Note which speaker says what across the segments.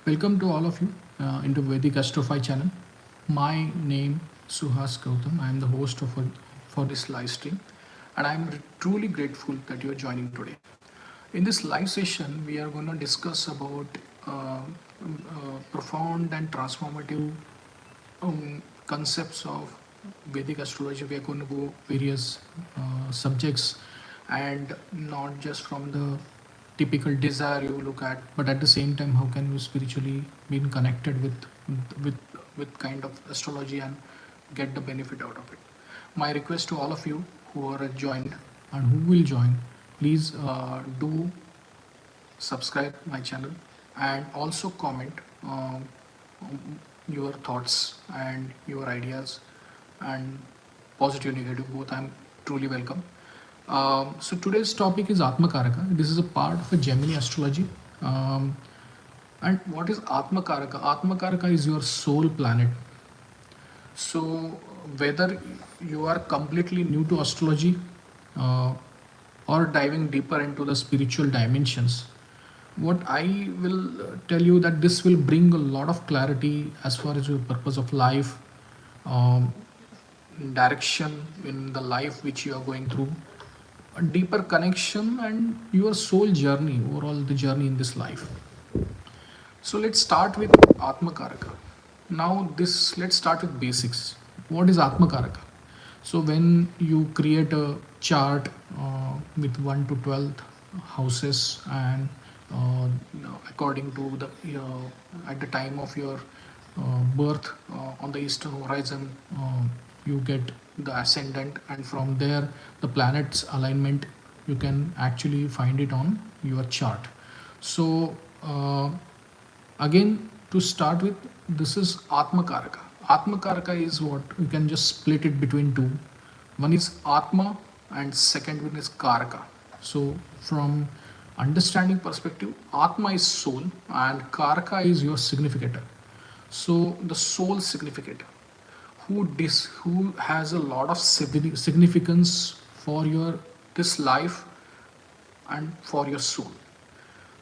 Speaker 1: Welcome to all of you into Vedic Astrofy channel. My name Suhas Gautam. I am the host for this live stream, and I am truly grateful that you are joining today. In this live session, we are going to discuss about profound and transformative concepts of Vedic astrology. We are going to go various subjects, and not just from the typical desire you look at, but at the same time, how can you spiritually be connected with with kind of astrology and get the benefit out of it. My request to all of you who are joined and who will join, please do subscribe my channel and also comment your thoughts and your ideas and positive negative both. I'm truly welcome. So today's topic is Atmakaraka. This is a part of a Gemini astrology. And what is Atmakaraka? Atmakaraka is your soul planet. So whether you are completely new to astrology uh, or diving deeper into the spiritual dimensions, what I will tell you that this will bring a lot of clarity as far as your purpose of life, um, direction in the life which you are going through, a deeper connection and your soul journey, overall the journey in this life. So let's start with Atmakaraka. Now this let's start with basics. What is Atmakaraka? So when you create a chart with 1 to 12th houses, and according to the at the time of your birth on the eastern horizon, you get the ascendant, and from there the planets alignment you can actually find it on your chart. So again, to start with, this is Atmakaraka. Atmakaraka is what you can just split it between two. One is Atma and second one is Karaka. So from understanding perspective, Atma is soul and Karaka is your significator. So the soul significator, who has a lot of significance for your this life and for your soul.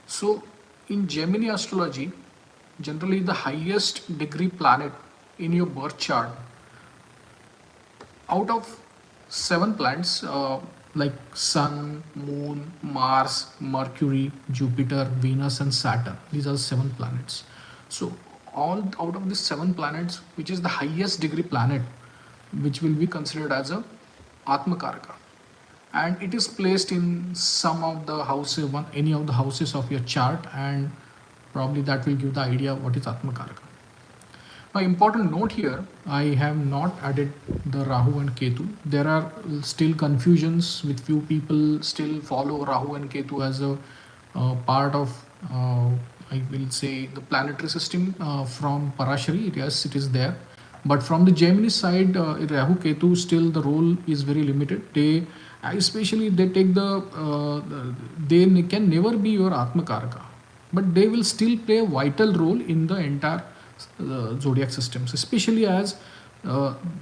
Speaker 1: So in Gemini astrology, generally the highest degree planet in your birth chart, out of seven planets like Sun, Moon, Mars, Mercury, Jupiter, Venus, and Saturn. These are seven planets. So all out of these seven planets, which is the highest degree planet, which will be considered as a Atmakaraka, and it is placed in some of the houses, any of the houses of your chart, and probably that will give the idea what is Atmakaraka. Now, important note here, I have not added the Rahu and Ketu. There are still confusions with few people still follow Rahu and Ketu as a part of, I will say, the planetary system from Parashari. Yes, it is there. But from the Gemini side, Rahu Ketu still the role is very limited. They especially they take they can never be your Atmakaraka, but they will still play a vital role in the entire zodiac systems, especially as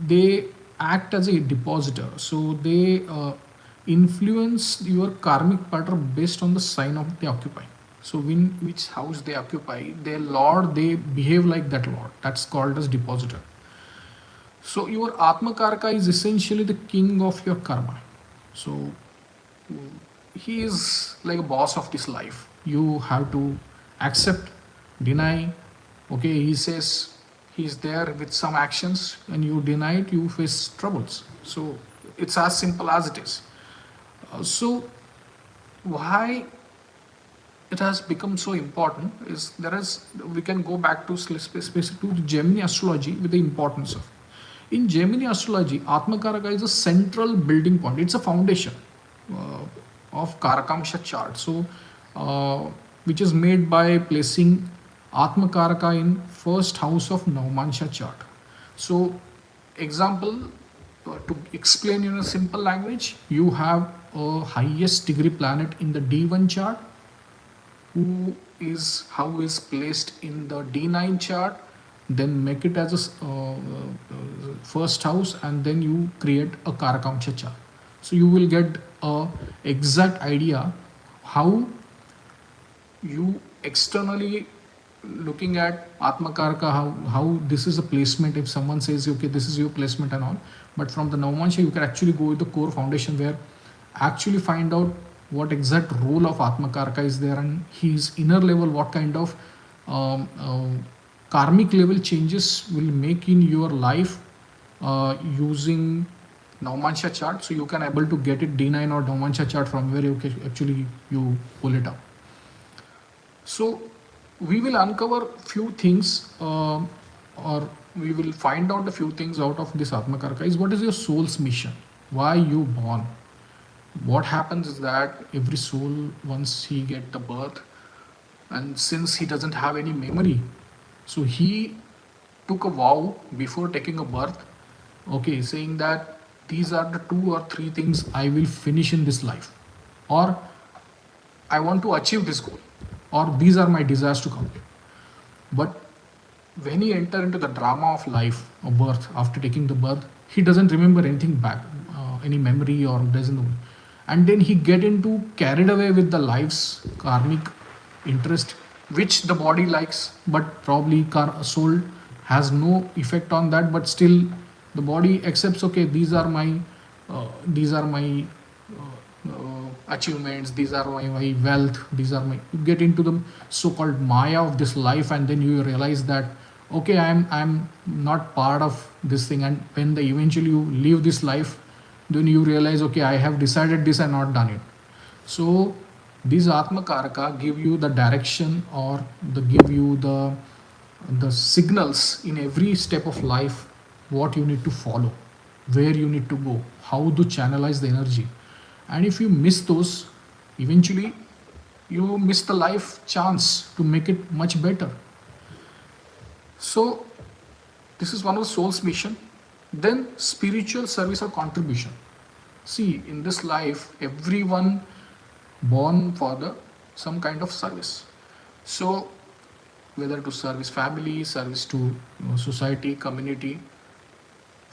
Speaker 1: they act as a depositor. So they influence your karmic pattern based on the sign of they occupy. So in which house they occupy, their lord, they behave like that lord. That's called as depositor. So your Atmakaraka is essentially the king of your karma. So he is like a boss of this life. You have to accept, deny. Okay, he says he's there with some actions, and you deny it, you face troubles. So it's as simple as it is. So why it has become so important is we can go back to specific to Gemini astrology with the importance of. In Gemini astrology, Atmakaraka is a central building point. It's a foundation of Karakamsha chart. So, which is made by placing Atmakaraka in first house of Navamansha chart. So, example, to explain in a simple language, you have a highest degree planet in the D1 chart, who is placed in the D9 chart, then make it as a first house, and then you create a Karakamsha chart. So you will get a exact idea how you externally looking at Atmakarka, how this is a placement. If someone says, okay, this is your placement and all, but from the Navamansha, you can actually go with the core foundation where actually find out what exact role of Atmakarka is there and his inner level, what kind of um, uh, karmic level changes will make in your life using Navamansha chart. So you can able to get it D9 or Navamansha chart from where you can actually you pull it up. So we will uncover few things or we will find out a few things out of this Atmakarka is what is your soul's mission? Why you born? What happens is that every soul once he get the birth and since he doesn't have any memory, so he took a vow before taking a birth, okay, saying that these are the 2 or 3 things I will finish in this life, or I want to achieve this goal, or these are my desires to complete. But when he enter into the drama of life or birth, after taking the birth, he doesn't remember anything back, any memory or doesn't know. And then he get into carried away with the life's karmic interest, which the body likes, but probably soul has no effect on that. But still, the body accepts. Okay, these are my achievements, these are my wealth, these are my, you get into the so-called maya of this life, and then you realize that okay, I'm not part of this thing. And when the eventually you leave this life, then you realize okay, I have decided this and not done it. So these Atmakaraka give you the direction, or the give you the signals in every step of life, what you need to follow, where you need to go, how to channelize the energy. And if you miss those, eventually you miss the life chance to make it much better. So this is one of the soul's mission. Then spiritual service or contribution. See, in this life, everyone born for the some kind of service. So whether to service family, service to society, community,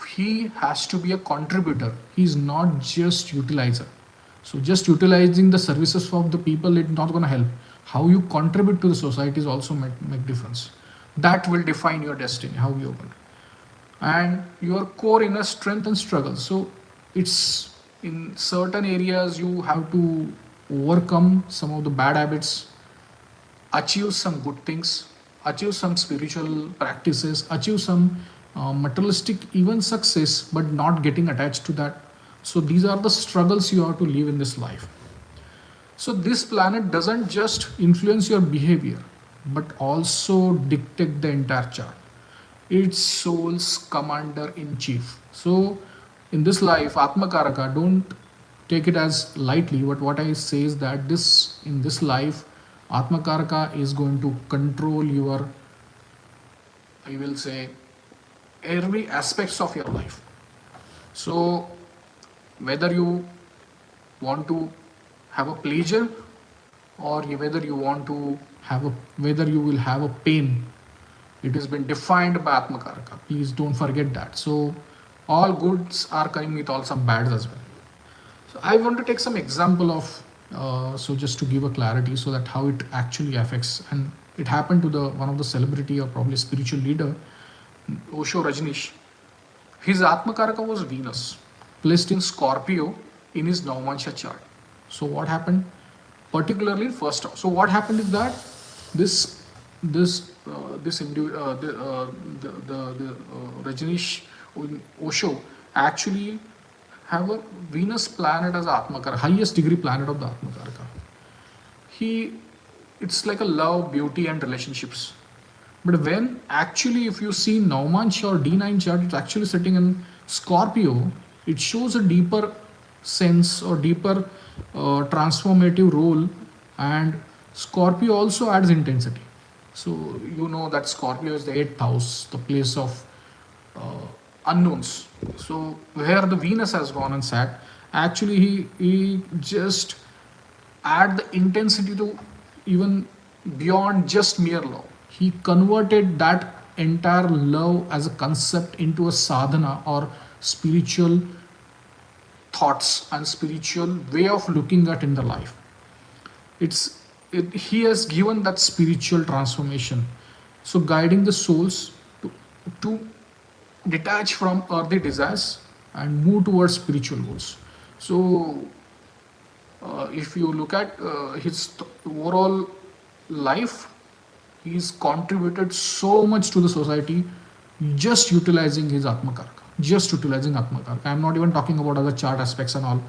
Speaker 1: he has to be a contributor. He is not just utilizer. So just utilizing the services of the people, it's not going to help. How you contribute to the society is also make difference. That will define your destiny, how you're going. And your core inner strength and struggle. So it's in certain areas you have to overcome some of the bad habits, achieve some good things, achieve some spiritual practices, achieve some materialistic even success, but not getting attached to that. So these are the struggles you have to live in this life. So this planet doesn't just influence your behavior, but also dictate the entire chart. It's soul's commander in chief. So in this life, Atmakaraka, don't take it as lightly, but what I say is that this in this life, Atmakaraka is going to control your, I will say, every aspects of your life. So whether you want to have a pleasure, or whether you want to have a, whether you will have a pain, it has been defined by Atmakaraka. Please don't forget that. So all goods are coming with all some bads as well. So I want to take some example of so just to give a clarity, so that how it actually affects. And it happened to the one of the celebrity or probably spiritual leader, Osho Rajneesh. His Atmakaraka was Venus, placed in Scorpio in his Navamansha chart. So what happened? Particularly first house. So what happened is that this the Rajneesh Osho actually have a Venus planet as Atmakaraka, highest degree planet of the Atmakaraka. He, it's like a love, beauty, and relationships. But when actually, if you see Navamansha or D9 chart, it's actually sitting in Scorpio. It shows a deeper sense or deeper transformative role, and Scorpio also adds intensity. So you know that Scorpio is the 8th house, the place of unknowns. So where the Venus has gone and sat, actually he just add the intensity to even beyond just mere love. He converted that entire love as a concept into a sadhana or spiritual thoughts and spiritual way of looking at in the life. He has given that spiritual transformation. So guiding the souls to detach from earthly desires and move towards spiritual goals. So if you look at his overall life, he's contributed so much to the society just utilizing his Atmakarka. Just utilizing Atmakarka. I'm not even talking about other chart aspects and all,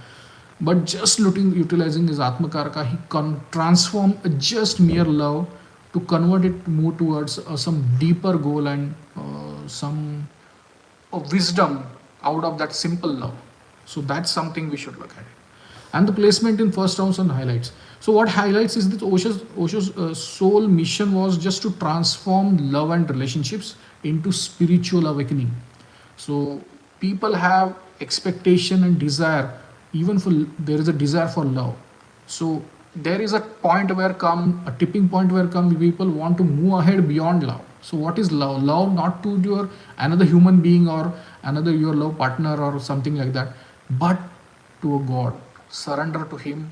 Speaker 1: but just utilizing his Atmakarka, he can transform just mere love to convert it more towards some deeper goal and some wisdom out of that simple love. So that's something we should look at it. And the placement in first house and highlights. So what highlights is that Osho's sole mission was just to transform love and relationships into spiritual awakening. So people have expectation and desire, even for there is a desire for love. So there is a point where come a tipping point where come people want to move ahead beyond love. So what is love? Love not to your another human being or another your love partner or something like that, but to a God. Surrender to Him,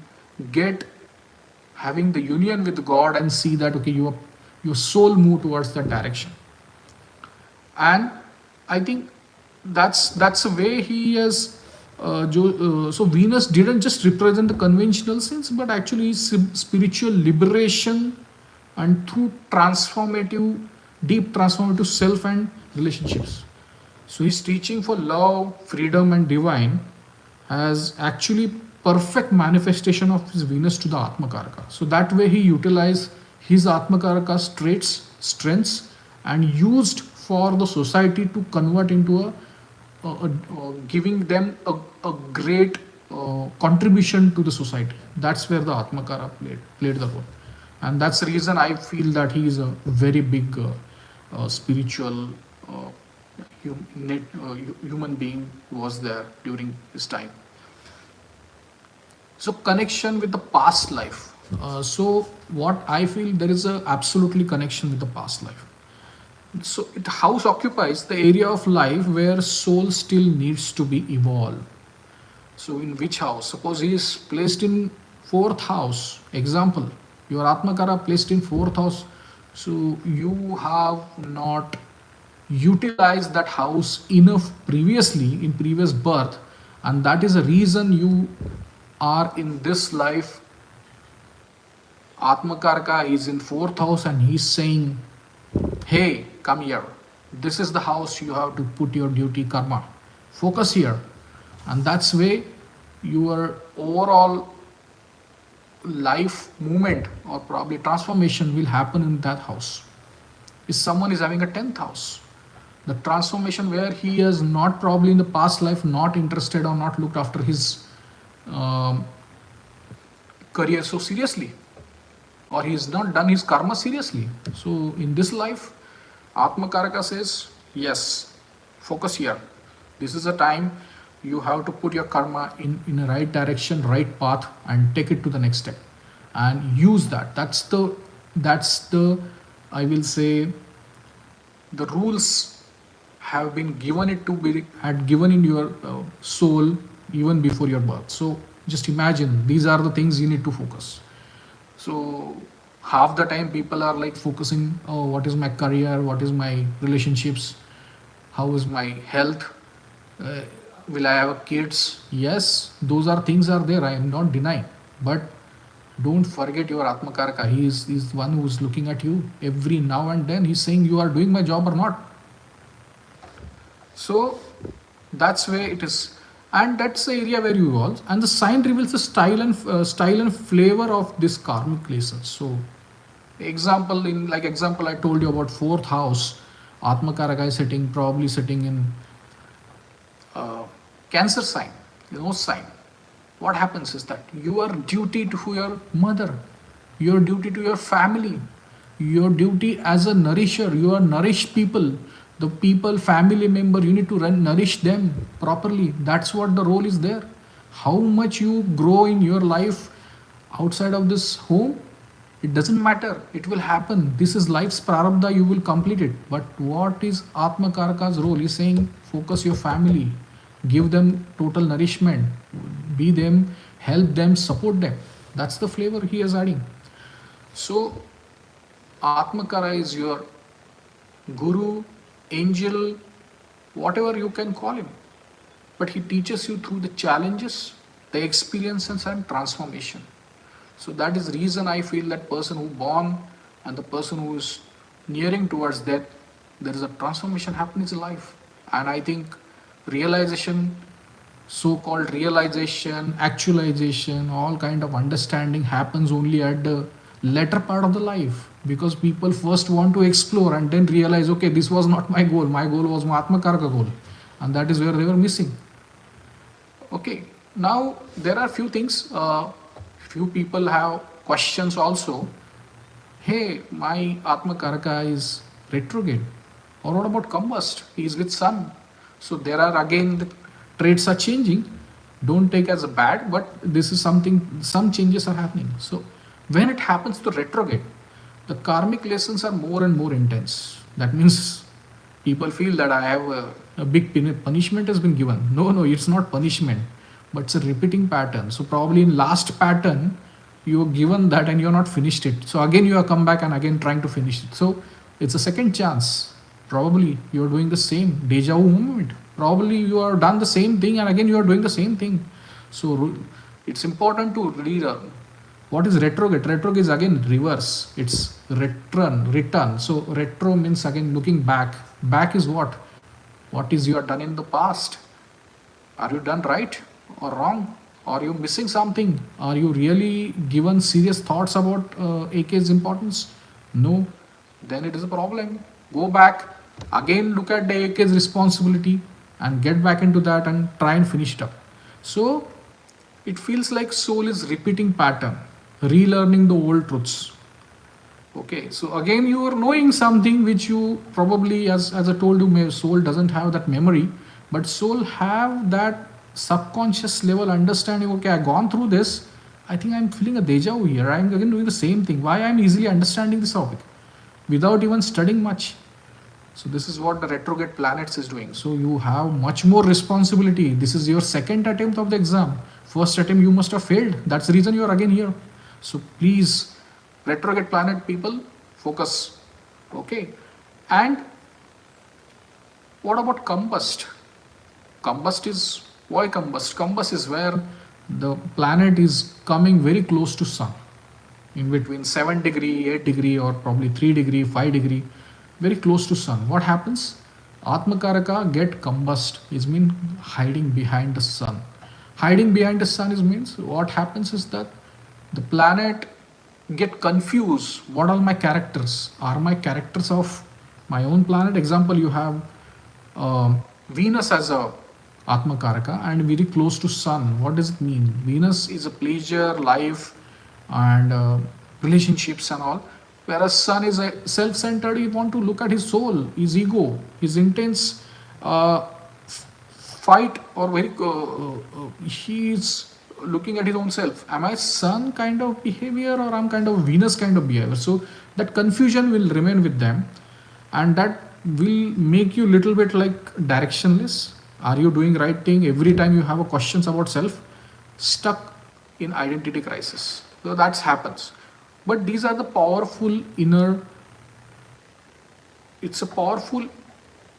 Speaker 1: get having the union with God and see that okay your soul move towards that direction. And I think that's the way he has so Venus didn't just represent the conventional sense but actually spiritual liberation and through transformative deep transformative self and relationships. So his teaching for love, freedom and divine has actually perfect manifestation of his Venus to the Atmakaraka. So that way he utilized his Atmakaraka's traits, strengths and used for the society to convert into giving them a great contribution to the society. That's where the Atmakara played the role. And that's the reason I feel that he is a very big spiritual human being was there during his time. So connection with the past life. So what I feel there is a absolutely connection with the past life. So the house occupies the area of life where soul still needs to be evolved. So in which house? Suppose he is placed in fourth house. Example, your Atmakara placed in fourth house. So you have not utilized that house enough previously in previous birth, and that is the reason you are in this life. Atmakarka is in fourth house and he's saying, hey, come here. This is the house you have to put your duty karma. Focus here. And that's way your overall life movement or probably transformation will happen in that house. If someone is having a 10th house, the transformation where he has not probably in the past life not interested or not looked after his career so seriously, or he has not done his karma seriously. So in this life, Atmakaraka says, yes, focus here. This is a time you have to put your karma in a right direction, right path, and take it to the next step. And use that. That's the I will say the rules have been given it to be had given in your soul even before your birth. So just imagine these are the things you need to focus. So half the time people are like focusing, oh, what is my career, what is my relationships, how is my health, will I have kids? Yes, those are things are there, I am not denying, but don't forget your Atmakaraka. He is the one who is looking at you every now and then. He's saying you are doing my job or not. So that's where it is, and that's the area where you evolve. And the sign reveals the style and flavor of this karmic lesson. So, example I told you about fourth house, Atmakaraka is probably sitting in Cancer sign, sign. What happens is that your duty to your mother, your duty to your family, your duty as a nourisher, you are nourish people, the people, family member, you need to nourish them properly. That's what the role is there. How much you grow in your life outside of this home, it doesn't matter. It will happen. This is life's prarabdha, you will complete it. But what is Atmakaraka's role? He's saying focus your family, give them total nourishment, be them, help them, support them. That's the flavor he is adding. So Atmakara is your guru, angel, whatever you can call him. But he teaches you through the challenges, the experiences and transformation. So that is the reason I feel that person who born and the person who is nearing towards death, there is a transformation happening in his life. And I think realization, so-called realization, actualization, all kind of understanding happens only at the latter part of the life, because people first want to explore and then realize, okay, this was not my goal. My goal was my Atmakarka goal, and that is where they were missing. Okay, now there are few things. Few people have questions also. Hey, my Atmakaraka is retrograde. Or what about combust? He is with sun. So there are again the traits are changing. Don't take as a bad, but this is something, some changes are happening. So when it happens to retrograde, the karmic lessons are more and more intense. That means people feel that I have a big punishment has been given. No, it's not punishment, but it's a repeating pattern. So probably in last pattern, you are given that and you are not finished it. So again you are come back and again trying to finish it. So it's a second chance. Probably you are doing the same deja vu moment. Probably you are done the same thing and again you are doing the same thing. So it's important to relearn. What is retrograde? Retrograde is again reverse. It's return. So retro means again looking back. Back is what? What is you are done in the past? Are you done right or wrong? Are you missing something? Are you really given serious thoughts about AK's importance? No. Then it is a problem. Go back, again look at the AK's responsibility and get back into that and try and finish it up. So it feels like soul is repeating pattern, relearning the old truths. Okay, so again you are knowing something which you probably, as I told you, soul doesn't have that memory, but soul have that subconscious level understanding. Okay, I've gone through this. I think I'm feeling a deja vu here. I'm again doing the same thing. Why I'm easily understanding this topic without even studying much. So this is what the retrograde planets is doing. So you have much more responsibility. This is your second attempt of the exam. First attempt you must have failed. That's the reason you are again here. So please, retrograde planet people, focus. Okay. And what about combust? Combust is, why combust? Combust is where the planet is coming very close to sun, in between 7 degree, 8 degree, or probably 3 degree, 5 degree, very close to sun. What happens? Atmakaraka get combust is mean hiding behind the sun. Hiding behind the sun is means what happens is that the planet get confused. What are my characters? Are my characters of my own planet? Example, you have Venus as a Atmakaraka and very close to sun. What does it mean? Venus is a pleasure, life, and relationships and all. Whereas sun is a self-centered. You want to look at his soul, his ego, his intense fight, or very he is looking at his own self. Am I sun kind of behavior or I'm kind of Venus kind of behavior? So that confusion will remain with them, and that will make you little bit like directionless. Are you doing right thing? Every time you have a questions about self, stuck in identity crisis. So that happens. But these are the powerful inner, it's a powerful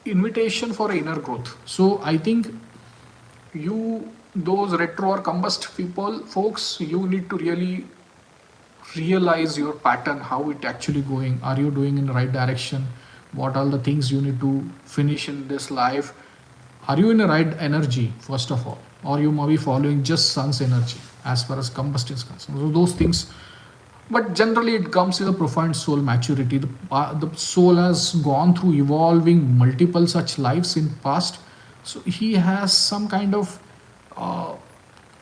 Speaker 1: invitation for inner growth. So I think you, those retro or combust people, folks, you need to really realize your pattern, how it actually going. Are you doing in the right direction? What are the things you need to finish in this life? Are you in the right energy, first of all? Or you might be following just sun's energy as far as combust is concerned. So those things, but generally it comes with a profound soul maturity. The soul has gone through evolving multiple such lives in past. So he has some kind of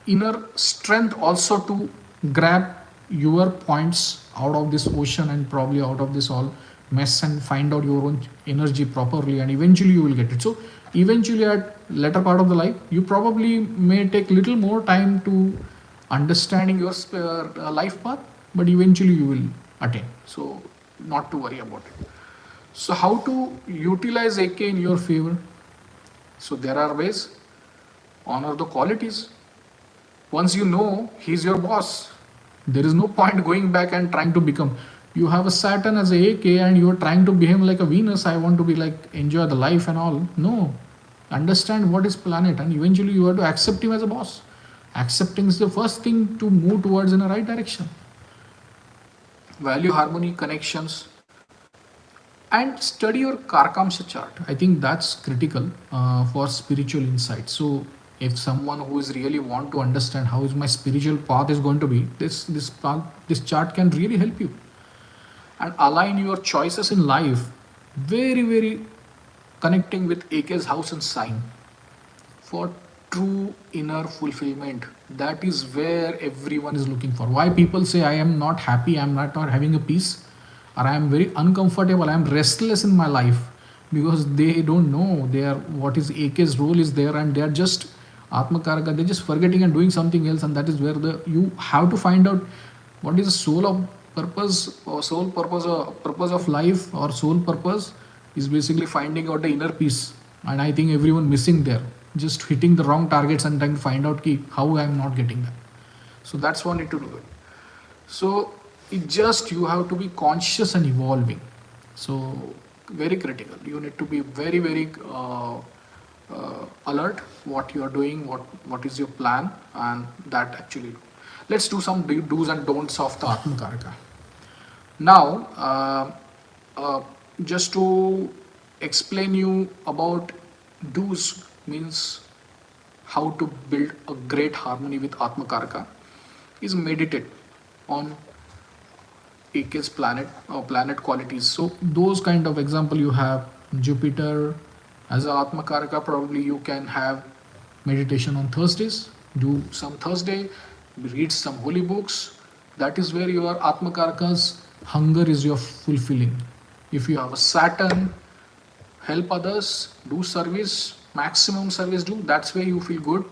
Speaker 1: inner strength also to grab your points out of this ocean and probably out of this all mess and find out your own energy properly, and eventually you will get it. So eventually at later part of the life you probably may take little more time to understanding your life path, but eventually you will attain. So not to worry about it. So how to utilize AK in your favor? So there are ways. Honor the qualities. Once you know he's your boss, there is no point going back and trying to become. You have a Saturn as a AK and you're trying to behave like a Venus. I want to be like enjoy the life and all. No, understand what is planet, and eventually you have to accept him as a boss. Accepting is the first thing to move towards in a right direction. Value harmony, connections, and study your Karkamsha chart. I think that's critical for spiritual insight. So if someone who is really want to understand how is my spiritual path is going to be, this chart can really help you and align your choices in life very connecting with AK's house and sign for true inner fulfillment. That is where everyone is looking for. Why people say I am not happy, I am not having a peace, or I am very uncomfortable, I am restless in my life, because they don't know their what is AK's role is there, and they are just Atmakaraka, they're just forgetting and doing something else. And that is where the you have to find out what is the soul of purpose, or soul purpose, or purpose of life, or soul purpose is basically finding out the inner peace. And I think everyone missing there, just hitting the wrong targets and trying to find out how I'm not getting that. So that's what I need to do it. So it just you have to be conscious and evolving. So very critical, you need to be very alert what you are doing, what is your plan, and that actually let's do some do's and don'ts of the Atmakaraka. Now just to explain you about do's means how to build a great harmony with Atmakaraka is meditate on AK's planet or planet qualities. So those kind of example, you have Jupiter as a Atmakaraka, probably you can have meditation on Thursdays, do some Thursday, read some holy books. That is where your Atmakaraka's hunger is your fulfilling. If you have a Saturn, help others, do service, maximum service do, that's where you feel good.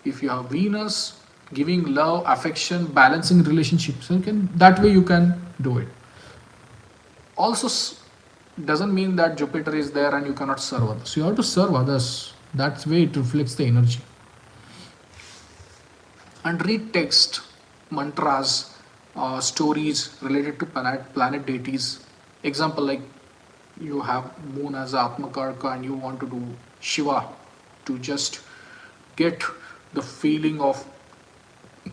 Speaker 1: If you have Venus, giving love, affection, balancing relationships, you can, that way you can do it. Also doesn't mean that Jupiter is there and you cannot serve others. You have to serve others. That's way it reflects the energy. And read text, mantras, stories related to planet deities. Example, like you have moon as a Atmakaraka and you want to do Shiva to just get the feeling of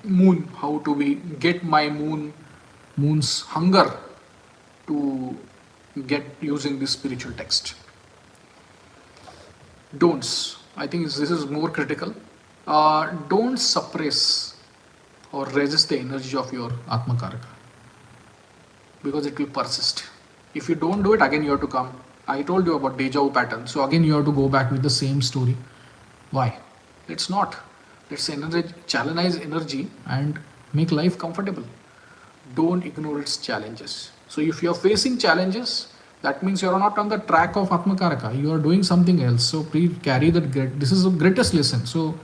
Speaker 1: moon, how to be get my moon's hunger to get using this spiritual text. Don'ts, I think this is more critical. Don't suppress or resist the energy of your Atmakaraka, because it will persist. If you don't do it, again you have to come. I told you about deja vu pattern, so again you have to go back with the same story. Why? Let's not. Let's channelize energy and make life comfortable. Don't ignore its challenges. So if you are facing challenges, that means you are not on the track of Atmakaraka. You are doing something else. So please carry that. This is the greatest lesson. So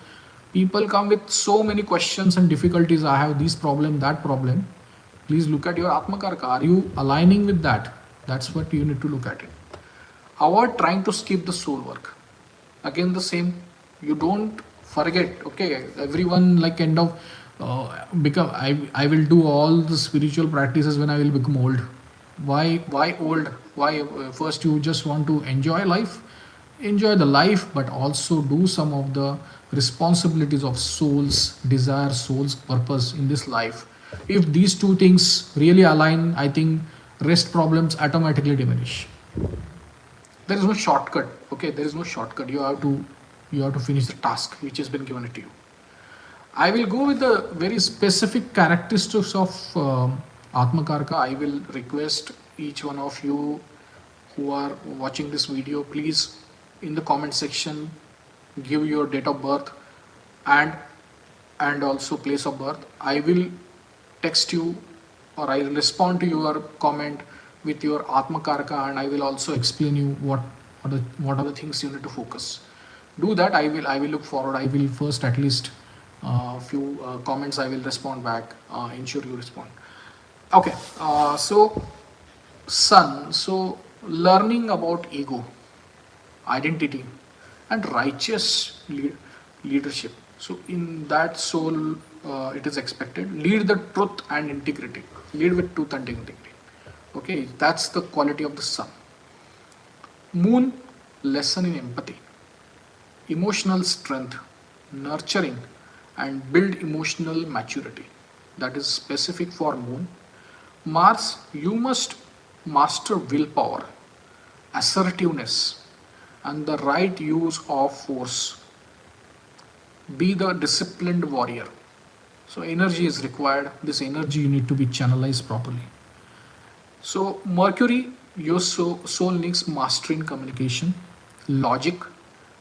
Speaker 1: people come with so many questions and difficulties. I have this problem, that problem. Please look at your Atmakaraka. Are you aligning with that? That's what you need to look at it. Avoid trying to skip the soul work. Again, the same. You don't forget. Okay, everyone like kind of become. I will do all the spiritual practices when I will become old. Why old? Why first you just want to enjoy life, enjoy the life, but also do some of the responsibilities of soul's desire, soul's purpose in this life. If these two things really align, I think rest problems automatically diminish. There is no shortcut. Okay, there is no shortcut. You have to finish the task which has been given to you. I will go with the very specific characteristics of Atmakaraka. I will request each one of you who are watching this video, please in the comment section give your date of birth and also place of birth. I will text you, or I will respond to your comment with your Atmakaraka, and I will also explain you what are the things you need to focus. Do that. I will look forward. I will first at least few comments I will respond back. Ensure you respond. Okay. So Sun. So learning about ego, identity, and righteous leadership. So in that soul, it is expected lead the truth and integrity. Lead with truth and integrity. Okay, that's the quality of the sun. Moon, lesson in empathy, emotional strength, nurturing, and build emotional maturity. That is specific for Moon. Mars, you must master willpower, assertiveness, and the right use of force. Be the disciplined warrior. So, energy is required. This energy you need to be channelized properly. So, Mercury, your soul needs mastery in communication, logic,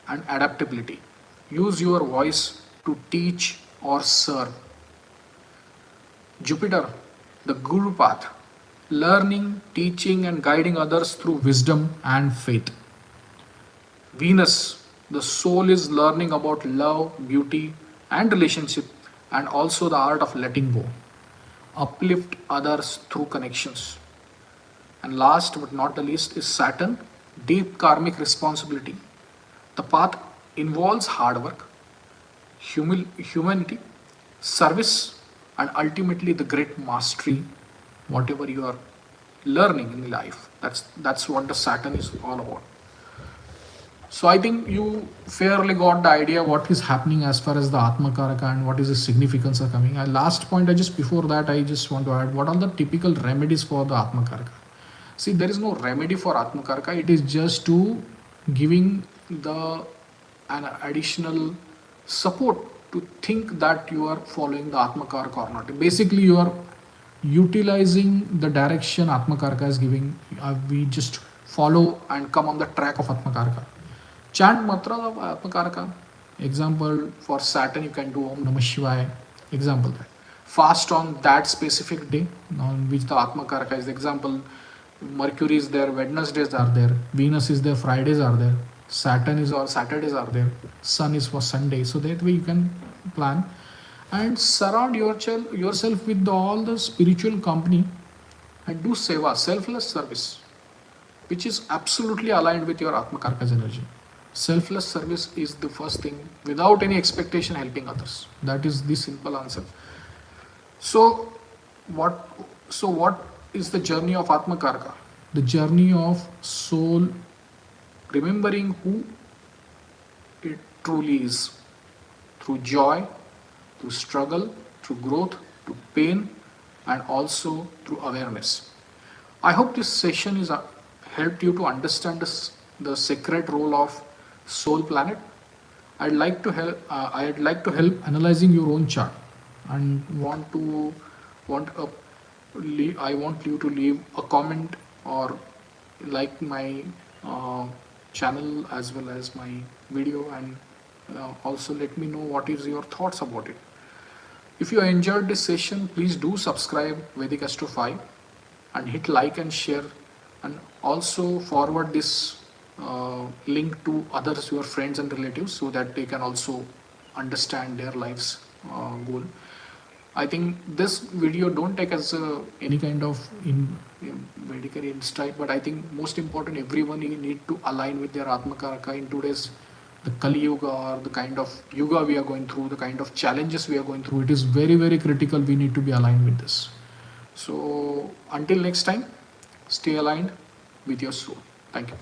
Speaker 1: and adaptability. Use your voice to teach or serve. Jupiter, the Guru path, learning, teaching, and guiding others through wisdom and faith. Venus, the soul is learning about love, beauty, and relationship, and also the art of letting go. Uplift others through connections. And last but not the least is Saturn, deep karmic responsibility. The path involves hard work, humanity, service, and ultimately the great mastery, whatever you are learning in life. That's what the Saturn is all about. So I think you fairly got the idea what is happening as far as the Atma Karaka and what is the significance of coming. Last point, I just before that I just want to add what are the typical remedies for the Atma Karaka. See, there is no remedy for Atma Karaka. It is just to giving the an additional support to think that you are following the Atma Karaka or not. Basically, you are utilizing the direction Atma Karaka is giving. We just follow and come on the track of Atma Karaka. Chant mantras of Atma Karaka. Example for Saturn, you can do Om Namah Shivaya. Example that. Fast on that specific day on which the Atma Karaka is. Example, Mercury is there, Wednesdays are there, Venus is there, Fridays are there, Saturn is or Saturdays are there, Sun is for Sunday. So that way you can plan and surround yourself with all the spiritual company and do seva, selfless service, which is absolutely aligned with your Atma Karka's energy. Selfless service is the first thing without any expectation helping others. That is the simple answer. So what is the journey of Atma Karka? The journey of soul remembering who it truly is through joy, through struggle, through growth, through pain, and also through awareness. I hope this session is helped you to understand the sacred role of soul planet. I'd like to help analyzing your own chart and I want you to leave a comment or like my channel as well as my video, and also let me know what is your thoughts about it. If you enjoyed this session, please do subscribe Vedic Astro 5 and hit like and share, and also forward this link to others, your friends and relatives, so that they can also understand their life's goal. I think this video don't take as any kind of medical insight, but I think most important, everyone need to align with their Atma Karaka in today's the Kali Yuga, or the kind of Yuga we are going through, the kind of challenges we are going through. It is very, very critical. We need to be aligned with this. So until next time, stay aligned with your soul. Thank you.